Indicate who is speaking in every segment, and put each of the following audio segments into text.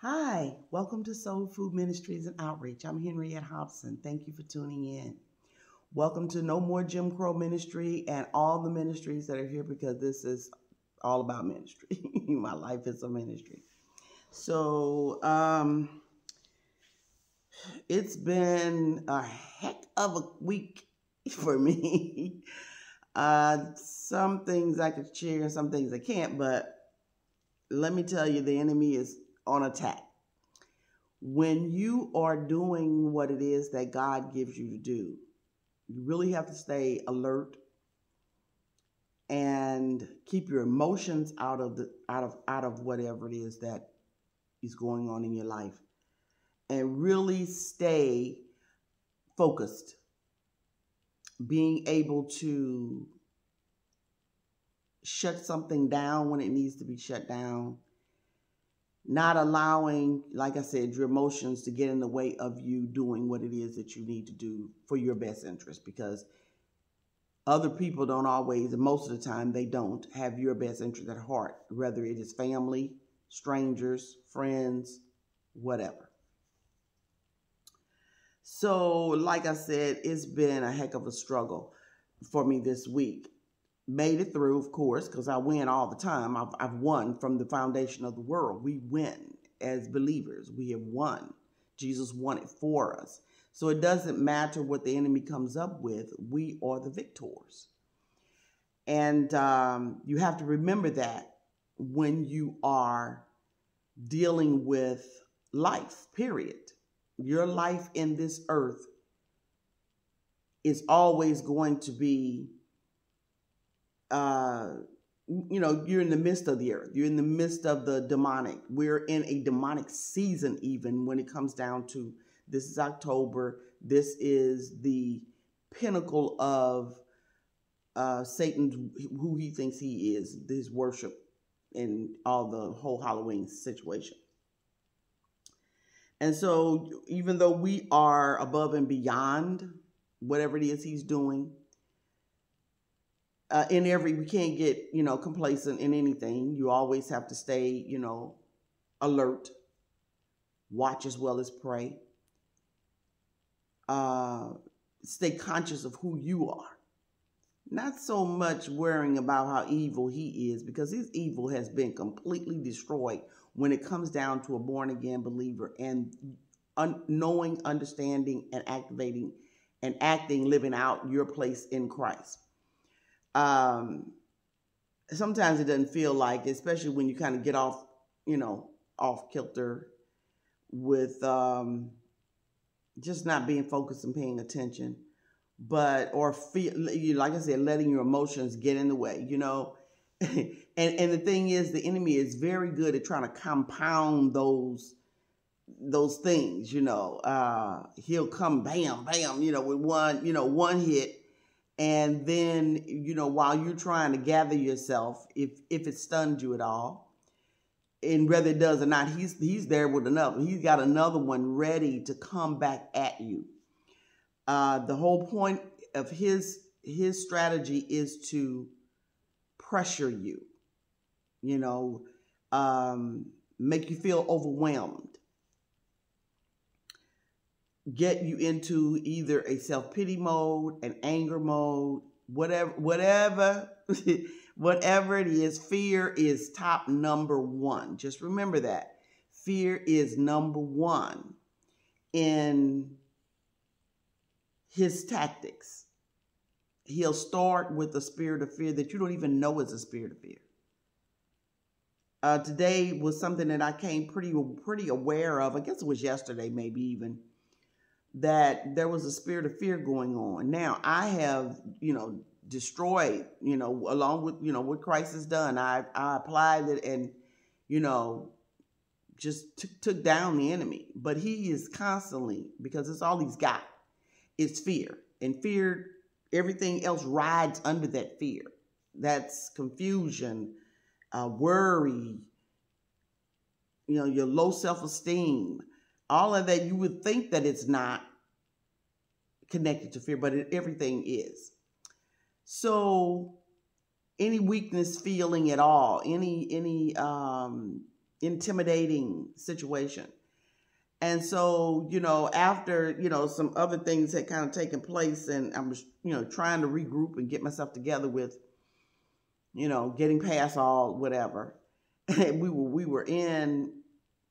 Speaker 1: Hi, welcome to Soul Food Ministries and Outreach. I'm Henriette Hobson. Thank you for tuning in. Welcome to No More Jim Crow Ministry and all the ministries that are here because this is all about ministry. My life is a ministry. So, it's been a heck of a week for me. Some things I could share, some things I can't, but let me tell you, the enemy is on attack. When you are doing what it is that God gives you to do, you really have to stay alert and keep your emotions out of whatever it is that is going on in your life, and really stay focused. Being able to shut something down when it needs to be shut down. Not allowing, like I said, your emotions to get in the way of you doing what it is that you need to do for your best interest, because other people don't always, and most of the time they don't have your best interest at heart, whether it is family, strangers, friends, whatever. So, like I said, it's been a heck of a struggle for me this week. Made it through, of course, because I win all the time. I've won from the foundation of the world. We win as believers. We have won. Jesus won it for us. So it doesn't matter what the enemy comes up with. We are the victors. And you have to remember that when you are dealing with life, period. Your life in this earth is always going to be you're in the midst of the earth. You're in the midst of the demonic. We're in a demonic season, even when it comes down to this is October. This is the pinnacle of Satan, who he thinks he is, his worship, and all the whole Halloween situation. And so even though we are above and beyond whatever it is he's doing, we can't get, complacent in anything. You always have to stay, alert, watch as well as pray. Stay conscious of who you are. Not so much worrying about how evil he is, because his evil has been completely destroyed when it comes down to a born again believer and knowing, understanding, and activating and acting, living out your place in Christ. Sometimes it doesn't feel like, especially when you kind of get off kilter with just not being focused and paying attention, or feel, like I said, letting your emotions get in the way, and the thing is, the enemy is very good at trying to compound those things, he'll come bam, bam, with one hit. And then, while you're trying to gather yourself, if it stunned you at all, and whether it does or not, he's there with another. He's got another one ready to come back at you. The whole point of his strategy is to pressure you, make you feel overwhelmed, get you into either a self-pity mode, an anger mode, whatever it is. Fear is top number one. Just remember that. Fear is number one in his tactics. He'll start with a spirit of fear that you don't even know is a spirit of fear. Today was something that I came pretty aware of. I guess it was yesterday, maybe even, that there was a spirit of fear going on. Now, I have, destroyed, along with, what Christ has done. I applied it and, just took down the enemy. But he is constantly, because it's all he's got, it's fear. And fear, everything else rides under that fear. That's confusion, worry, your low self-esteem. All of that, you would think that it's not connected to fear, but everything is. So any weakness feeling at all, any intimidating situation. And so, after, some other things had kind of taken place, and I was, trying to regroup and get myself together with, getting past all whatever. we were in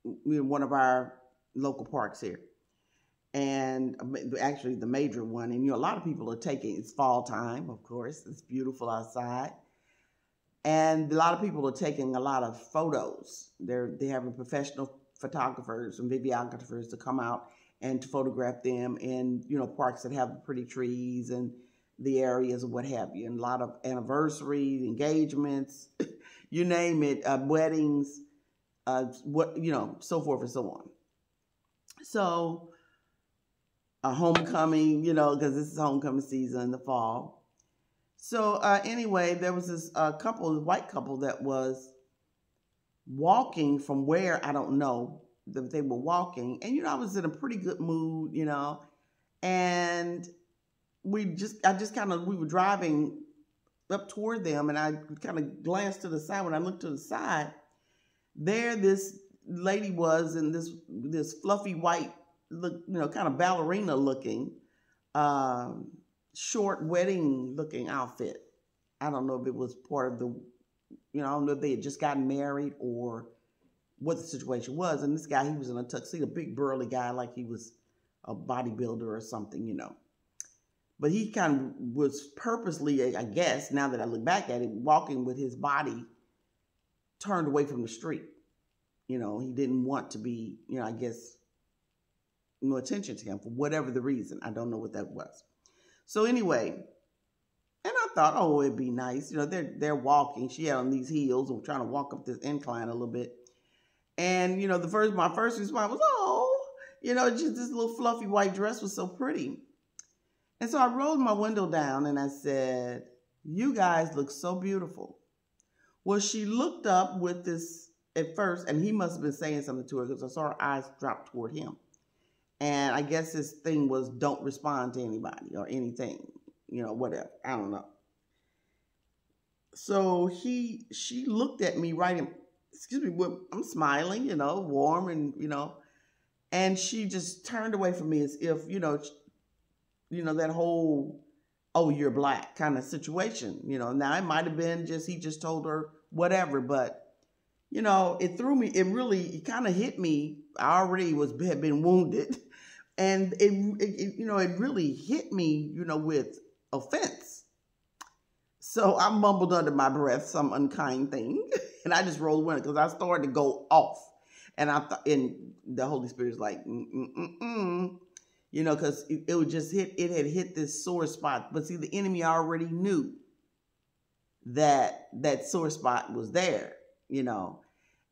Speaker 1: one of our local parks here, and actually the major one. And a lot of people are taking, it's fall time, of course, it's beautiful outside, and a lot of people are taking a lot of photos. They're having professional photographers and videographers to come out and to photograph them in parks that have pretty trees and the areas and what have you, and a lot of anniversaries, engagements, you name it, weddings, so forth and so on. So a homecoming, because this is homecoming season in the fall. So anyway, there was this white couple that was walking from where, I don't know, that they were walking. And, I was in a pretty good mood, and we were driving up toward them, and I kind of glanced to the side. When I looked to the side, there this lady was in this fluffy white look, kind of ballerina looking, short wedding looking outfit. I don't know if it was part of the, I don't know if they had just gotten married or what the situation was. And this guy, he was in a tuxedo, big burly guy, like he was a bodybuilder or something, But he kind of was purposely, I guess, now that I look back at it, walking with his body turned away from the street. He didn't want to be, I guess, no attention to him for whatever the reason. I don't know what that was. So anyway, and I thought, oh, it'd be nice. They're walking. She had on these heels and trying to walk up this incline a little bit. And, my first response was, oh, just this little fluffy white dress was so pretty. And so I rolled my window down and I said, you guys look so beautiful. Well, she looked up with this at first, and he must have been saying something to her because I saw her eyes drop toward him. And I guess his thing was, don't respond to anybody or anything, whatever. I don't know. So she looked at me I'm smiling, warm and, and she just turned away from me as if, that whole, oh, you're black kind of situation, Now it might have been he just told her whatever, but, it threw me, it kind of hit me. I already had been wounded, and it really hit me, with offense. So I mumbled under my breath some unkind thing, and I just rolled the window because I started to go off, and I thought, and the Holy Spirit's like, because it would just it had hit this sore spot. But see, the enemy already knew that sore spot was there,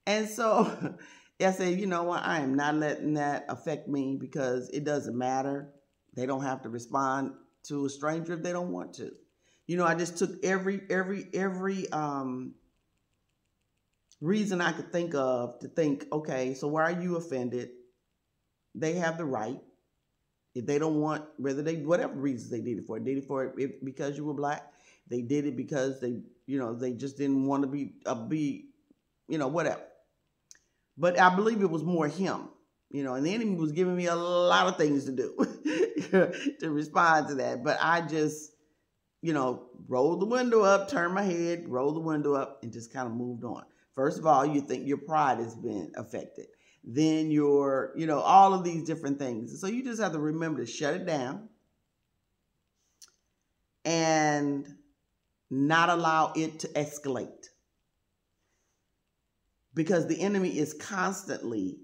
Speaker 1: And so I said, you know what, I am not letting that affect me because it doesn't matter. They don't have to respond to a stranger if they don't want to. I just took every reason I could think of to think, okay, so why are you offended? They have the right. If they don't want, whatever reasons they did it for, because you were black. They did it because they just didn't want to be, whatever. But I believe it was more him, and the enemy was giving me a lot of things to do to respond to that. But I just, rolled the window up, turned my head, rolled the window up, and just kind of moved on. First of all, you think your pride has been affected. Then your, all of these different things. So you just have to remember to shut it down and not allow it to escalate. Because the enemy is constantly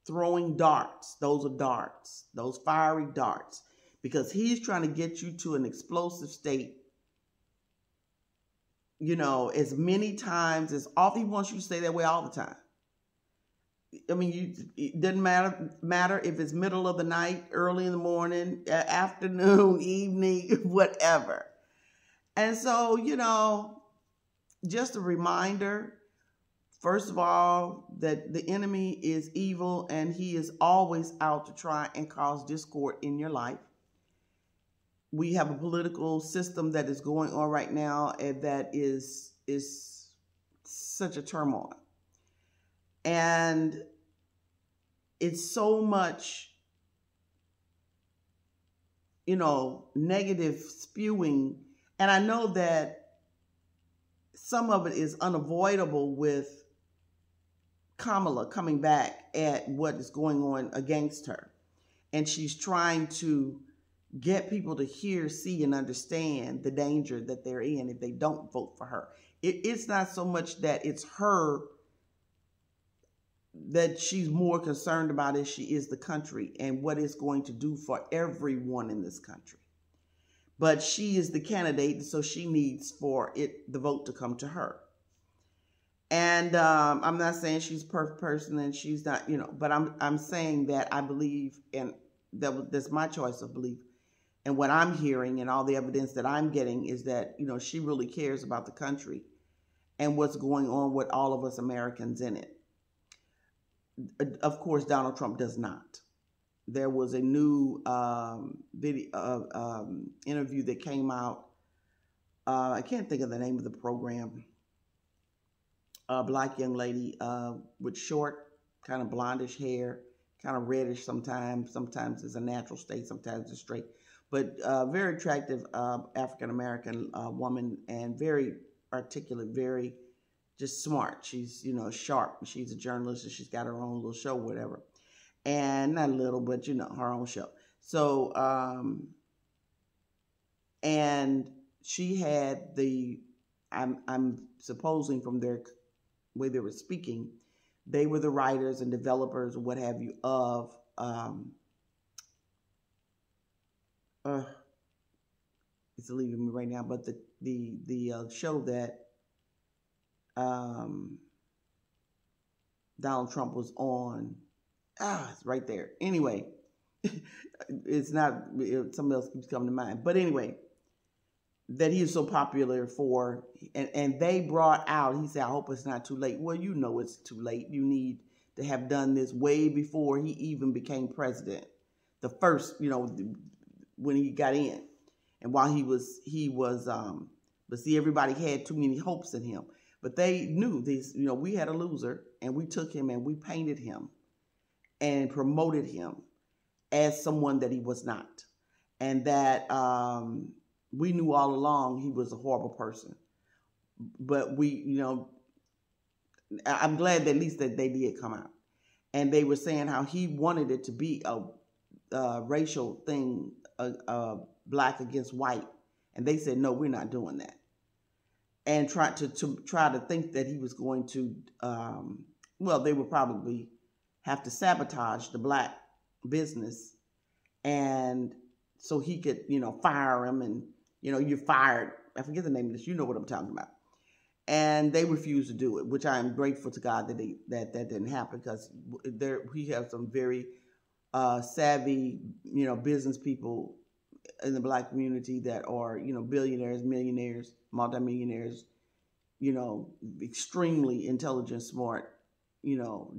Speaker 1: throwing darts. Those are darts, those fiery darts, because he's trying to get you to an explosive state, as many times as often. He wants you to stay that way all the time. I mean, it doesn't matter if it's middle of the night, early in the morning, afternoon, evening, whatever. And so, just a reminder, first of all, that the enemy is evil and he is always out to try and cause discord in your life. We have a political system that is going on right now and that is such a turmoil. And it's so much, negative spewing. And I know that some of it is unavoidable with Kamala coming back at what is going on against her. And she's trying to get people to hear, see, and understand the danger that they're in if they don't vote for her. It's not so much that it's her that she's more concerned about as she is the country and what it's going to do for everyone in this country. But she is the candidate, so she needs for the vote to come to her. And I'm not saying she's a perfect person and she's not, but I'm saying that I believe, and that's my choice of belief. And what I'm hearing and all the evidence that I'm getting is that, she really cares about the country and what's going on with all of us Americans in it. Of course, Donald Trump does not. There was a new video interview that came out. I can't think of the name of the program. A black young lady with short, kind of blondish hair, kind of reddish sometimes. Sometimes it's a natural state, sometimes it's straight. But very attractive African-American woman and very articulate, very just smart. She's, sharp. She's a journalist and she's got her own little show, whatever. And not a little, but, her own show. So, and she had I'm supposing from their way they were speaking, they were the writers and developers or what have you of, it's leaving me right now, but the show that Donald Trump was on. It's right there. Anyway, it's not, something else keeps coming to mind. But anyway, that he is so popular for, and they brought out, he said, I hope it's not too late. Well, it's too late. You need to have done this way before he even became president. The first, when he got in. And while he was, but see, everybody had too many hopes in him. But they knew this, we had a loser and we took him and we painted him and promoted him as someone that he was not. And that we knew all along he was a horrible person. But I'm glad that at least that they did come out. And they were saying how he wanted it to be a racial thing, black against white. And they said, no, we're not doing that. And try to think that he was going to, they would probably have to sabotage the black business, and so he could, fire him, and you're fired. I forget the name of this. You know what I'm talking about. And they refused to do it, which I am grateful to God that didn't happen, because we have some very savvy, business people in the black community that are, billionaires, millionaires, multimillionaires, extremely intelligent, smart,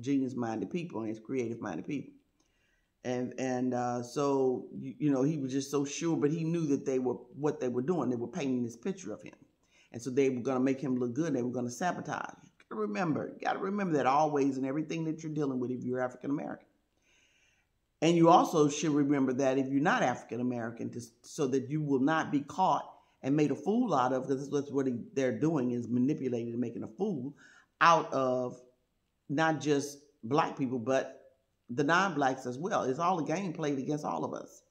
Speaker 1: genius-minded people and creative-minded people. And so, he was just so sure, but he knew that what they were doing. They were painting this picture of him. And so they were going to make him look good. They were going to sabotage. You got to remember that always in everything that you're dealing with if you're African-American. And you also should remember that if you're not African-American, so that you will not be caught and made a fool out of, because that's what they're doing, is manipulating and making a fool out of not just black people, but the non-blacks as well. It's all a game played against all of us.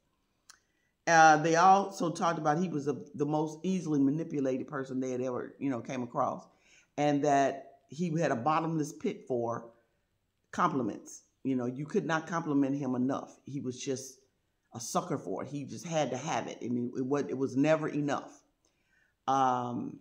Speaker 1: They also talked about he was the most easily manipulated person they had ever, came across, and that he had a bottomless pit for compliments. You could not compliment him enough. He was just a sucker for it. He just had to have it. And it was never enough. And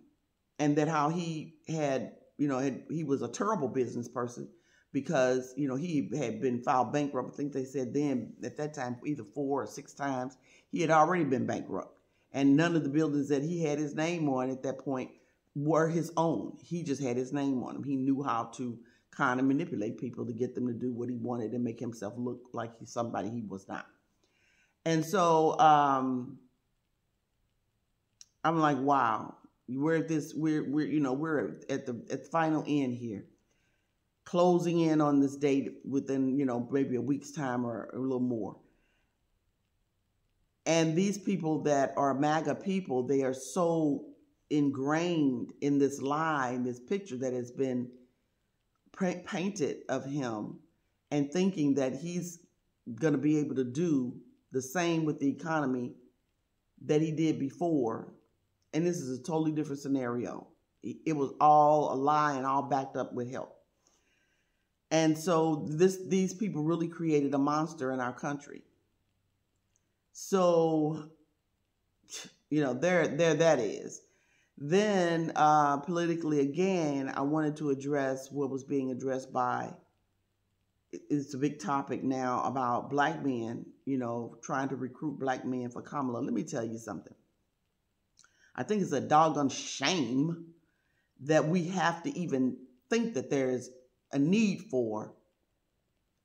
Speaker 1: that how he had, he was a terrible business person, because, he had been filed bankrupt. I think they said then at that time, either 4 or 6 times, he had already been bankrupt. And none of the buildings that he had his name on at that point were his own. He just had his name on them. He knew how to kind of manipulate people to get them to do what he wanted and make himself look like he's somebody he was not. And so I'm like, wow, we're at the final end here. closing in on this date within, maybe a week's time or a little more. And these people that are MAGA people, they are so ingrained in this lie, in this picture that has been painted of him, and thinking that he's going to be able to do the same with the economy that he did before. And this is a totally different scenario. It was all a lie and all backed up with help. And so these people really created a monster in our country. So, there that is. Then politically, again, I wanted to address what was being addressed by, it's a big topic now about black men, trying to recruit black men for Kamala. Let me tell you something. I think it's a doggone shame that we have to even think that there's a need for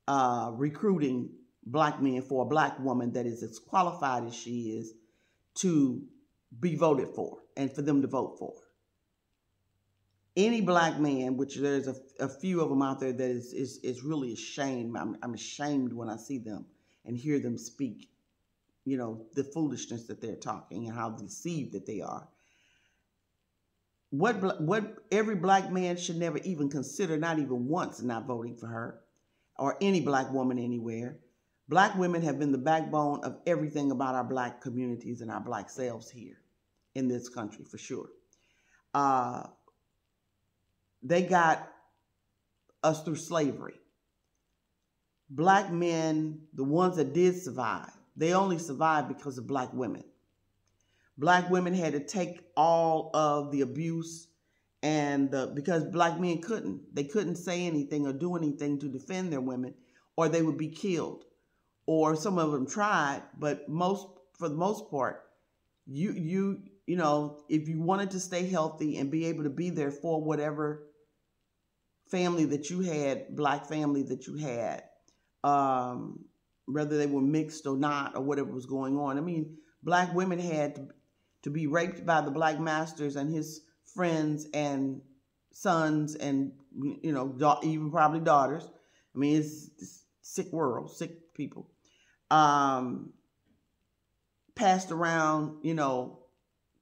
Speaker 1: recruiting black men for a black woman that is as qualified as she is to be voted for and for them to vote for. Any black man, which there's a few of them out there that is really ashamed. I'm ashamed when I see them and hear them speak, the foolishness that they're talking and how deceived that they are. What every black man should never even consider, not even once, not voting for her or any black woman anywhere. Black women have been the backbone of everything about our black communities and our black selves here in this country, for sure. They got us through slavery. Black men, the ones that did survive, they only survived because of black women. Black women had to take all of the abuse because black men couldn't say anything or do anything to defend their women, or they would be killed. Or some of them tried, but for the most part, if you wanted to stay healthy and be able to be there for whatever family that you had, black family that you had, whether they were mixed or not, or whatever was going on. I mean, black women had to be raped by the black masters and his friends and sons and, even probably daughters. I mean, it's a sick world, sick people. Passed around,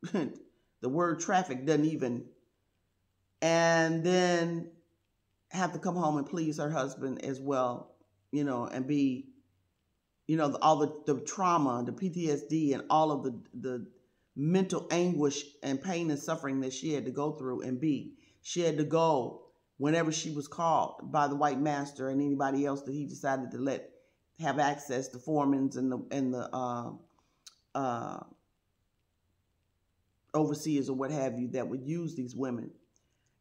Speaker 1: the word traffic doesn't even, and then have to come home and please her husband as well, and be, all the trauma, the PTSD, and all of the mental anguish and pain and suffering that she had to go through she had to go whenever she was called by the white master and anybody else that he decided to have access to foremans and the overseers or what have you that would use these women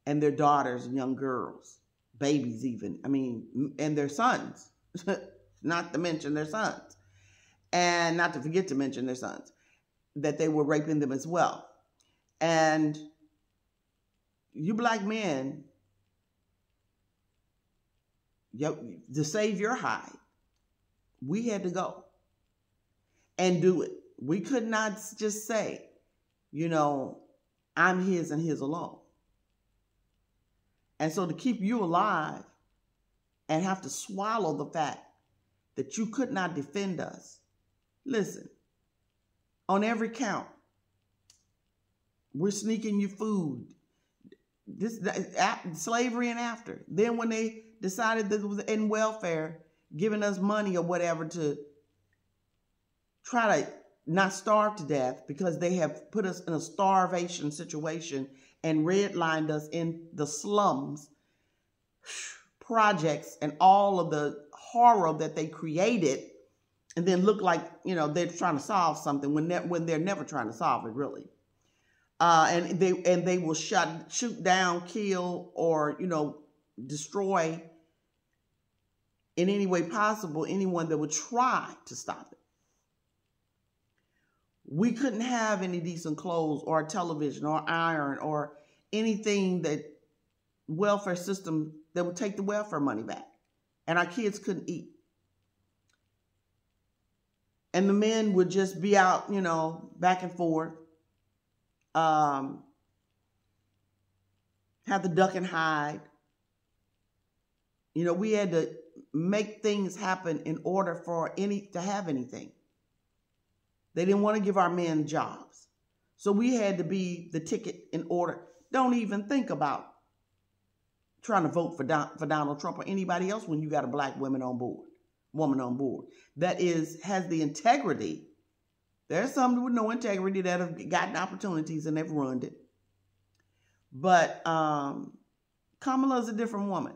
Speaker 1: and their daughters and young girls, babies even, and their sons, not to mention their sons, and not to forget to mention their sons, that they were raping them as well. And you black men, to save your hide, we had to go and do it. We could not just say, I'm his and his alone. And so to keep you alive and have to swallow the fact that you could not defend us, listen, on every count, we're sneaking you food. This slavery and after. Then when they decided that it was in welfare, giving us money or whatever to try to not starve to death, because they have put us in a starvation situation and redlined us in the slums, projects, and all of the horror that they created, and then look like, they're trying to solve something when they're never trying to solve it, really. And they will shoot down, kill, or, destroy in any way possible anyone that would try to stop it. We couldn't have any decent clothes or television or iron or anything that welfare system that would take the welfare money back. And our kids couldn't eat. And the men would just be out, back and forth. Have to duck and hide. We had to make things happen in order for to have anything. They didn't want to give our men jobs. So we had to be the ticket in order. Don't even think about trying to vote for Donald Trump or anybody else when you got a black woman on board that has the integrity. There's some with no integrity that have gotten opportunities and they've ruined it. But Kamala is a different woman.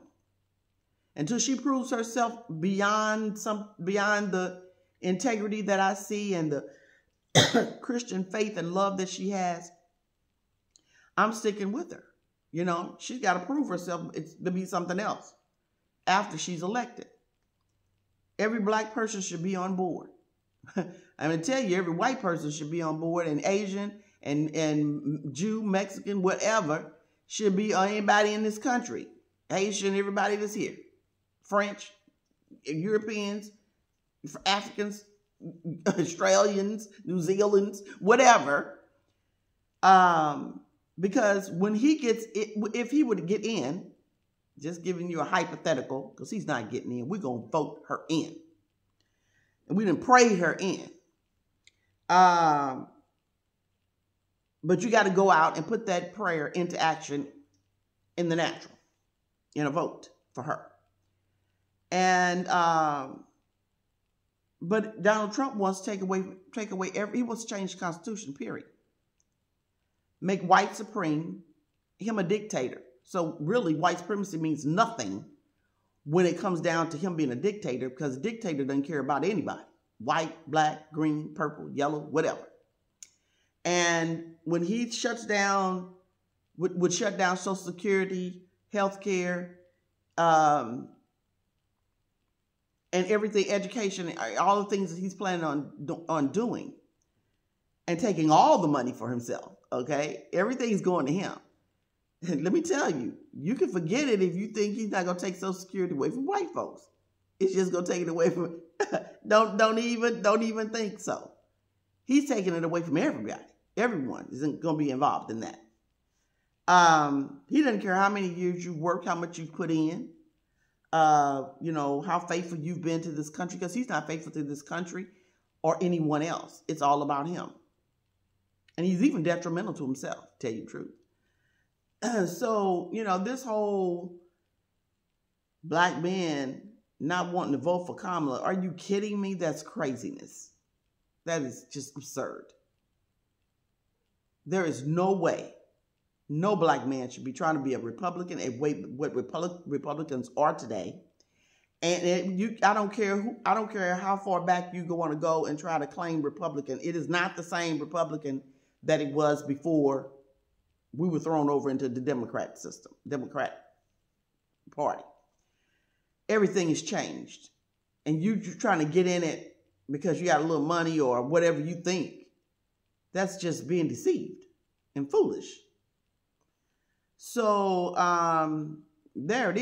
Speaker 1: Until she proves herself beyond the integrity that I see and the Christian faith and love that she has, I'm sticking with her. She's got to prove herself to be something else after she's elected. Every black person should be on board. I'm going to tell you, every white person should be on board, and Asian and Jew, Mexican, whatever, should be anybody in this country. Haitian, everybody that's here. French, Europeans, Africans, Australians, New Zealanders, whatever. Because when he gets it, if he were to get in, just giving you a hypothetical, because he's not getting in, we're going to vote her in. And we didn't pray her in. But you got to go out and put that prayer into action in the natural, in a vote for her. And but Donald Trump wants to take away he wants to change the Constitution, period. Make white supreme, him a dictator. So really, white supremacy means nothing when it comes down to him being a dictator, because a dictator doesn't care about anybody. White, black, green, purple, yellow, whatever. And when he shuts down, would shut down Social Security, health care, and everything, education, all the things that he's planning on doing, and taking all the money for himself, okay? Everything's going to him. And let me tell you, you can forget it if you think he's not going to take Social Security away from white folks. It's just going to take it away from, don't even think so. He's taking it away from everybody. Everyone isn't going to be involved in that. He doesn't care how many years you've worked, how much you've put in, how faithful you've been to this country, because he's not faithful to this country or anyone else. It's all about him. And he's even detrimental to himself, to tell you the truth. So, this whole black man not wanting to vote for Kamala, are you kidding me? That's craziness. That is just absurd. There is no way, no black man should be trying to be a Republican, what Republicans are today. And I don't care how far back you want to go and try to claim Republican. It is not the same Republican that it was before we were thrown over into the Democrat system, Democrat Party. Everything has changed. And you're trying to get in it because you got a little money or whatever you think. That's just being deceived and foolish. So there it is.